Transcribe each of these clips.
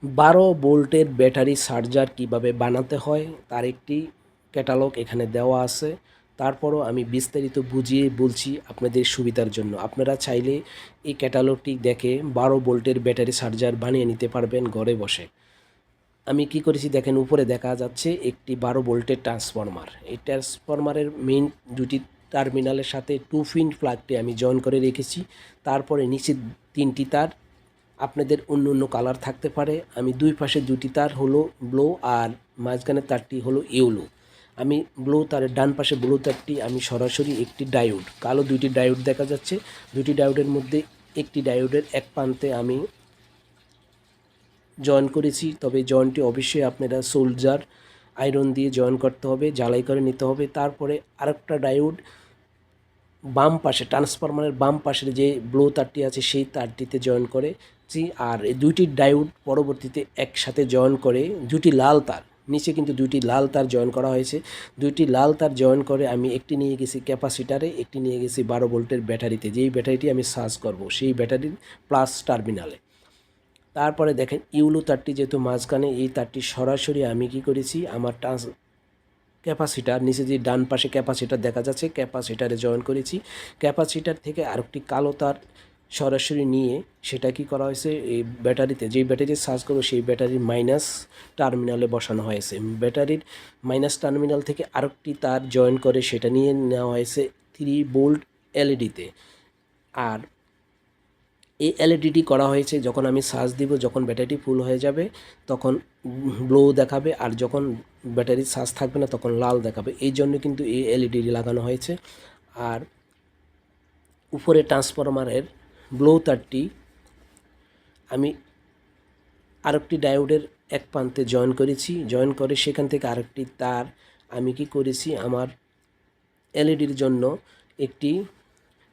12 ভোল্টের battery charger কিভাবে বানাতে হয় তার একটি ক্যাটালগ এখানে দেওয়া আছে। তারপরও আমি বিস্তারিত বুঝিয়ে বলছি আপনাদের সুবিধার জন্য। আপনারা চাইলে এই ক্যাটালগটি দেখে 12 ভোল্টের ব্যাটারি চার্জার বানিয়ে নিতে পারবেন ঘরে বসে। আমি কি করেছি দেখেন, উপরে দেখা যাচ্ছে একটি 12 ভোল্টের ট্রান্সফরমার। এই ট্রান্সফরমারের মেইন দুটি টার্মিনালের সাথে 2 পিন প্লাগটি আমি জয়েন করে রেখেছি। তারপরে নিচে 3টি তার, আপনাদের অন্য অন্য কালার থাকতে পারে। আমি দুই পাশে দুটি তার হলো ব্লু আর মাঝখানের তারটি হলো ইয়েলো। আমি ব্লু তারের ডান পাশে ব্লু তারটি আমি সরাসরি একটি ডায়োড, কালো দুইটি ডায়োড দেখা যাচ্ছে। দুটি ডায়োডের মধ্যে একটি ডায়োডের এক প্রান্তে আমি জয়েন করেছি, তবে জয়েনটি অবশ্যই আপনারা সোলজার আয়রন দিয়ে জয়েন করতে হবে, জ্বালাই করে নিতে হবে। তারপরে আরেকটা ডায়োড বাম পাশে, ট্রান্সফরমারের বাম পাশের যে ব্লো তারটি আছে সেই তারটিতে জয়েন করেছি। আর এই দুইটি ডায়োড পরবর্তীতে একসাথে জয়েন করে দুটি লাল তার, নিচে কিন্তু দুইটি লাল তার জয়েন করা হয়েছে। দুইটি লাল তার জয়েন করে আমি একটি নিয়ে গেছি ক্যাপাসিটারে, একটি নিয়ে গেছি 12 ভোল্টের ব্যাটারিতে, যেই ব্যাটারিটি আমি চার্জ করব সেই ব্যাটারির প্লাস টার্মিনালে। তারপরে দেখেন ইউলো তারটি যেহেতু মাঝখানে, এই তারটি সরাসরি আমি কি করেছি আমার ক্যাপাসিটার, নিচে যে ডান পাশে ক্যাপাসিটার দেখা যাচ্ছে ক্যাপাসিটারে জয়েন করেছি। ক্যাপাসিটার থেকে আরেকটি কালো তার সরাসরি নিয়ে সেটা কি করা হয়েছে, এই ব্যাটারিতে, যেই ব্যাটারি চার্জ করবো সেই ব্যাটারির মাইনাস টার্মিনালে বসানো হয়েছে। ব্যাটারির মাইনাস টার্মিনাল থেকে আরেকটি তার জয়েন করে সেটা নিয়ে নেওয়া হয়েছে 3 ভোল্ট এলইডিতে। আর এই এলইডিটি করা হয়েছে যখন আমি চার্জ দিব, যখন ব্যাটারিটি ফুল হয়ে যাবে তখন ব্লু দেখাবে, আর যখন ব্যাটারি চার্জ থাকবে না তখন লাল দেখাবে। এই জন্য কিন্তু এই এলইডিটি লাগানো হয়েছে। আর উপরে ট্রান্সফরমারের ব্লু তারটি আমি আরেকটি ডায়োডের এক প্রান্তে জয়েন করেছি, জয়েন করে সেখান থেকে আরেকটি তার আমি কি করেছি আমার এলইডির জন্য একটি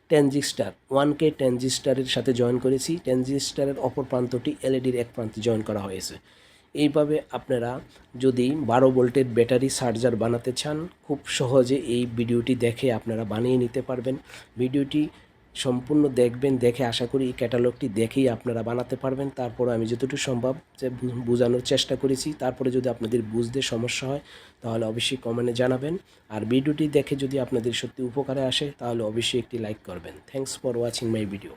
ট্রানজিস্টার 1K ট্রানজিস্টারের সাথে জয়েন করেছি। ট্রানজিস্টারের অপর প্রান্তটি এলইডির এক প্রান্তে জয়েন করা হয়েছে। এইভাবে আপনারা যদি 12 ভোল্টের ব্যাটারি চার্জার বানাতে চান, খুব সহজে এই ভিডিওটি দেখে আপনারা বানিয়ে নিতে পারবেন। ভিডিওটি সম্পূর্ণ দেখবেন, দেখে আশা করি এই ক্যাটালগটি দেখেই আপনারা বানাতে পারবেন। তারপরে আমি যতটুকু সম্ভব যে বোঝানোর চেষ্টা করেছি। তারপরে যদি আপনাদের বুঝতে সমস্যা হয় তাহলে অবশ্যই কমেন্টে জানাবেন। আর ভিডিওটি দেখে যদি আপনাদের সত্যি উপকারে আসে তাহলে অবশ্যই একটি লাইক করবেন। Thanks for watching my video.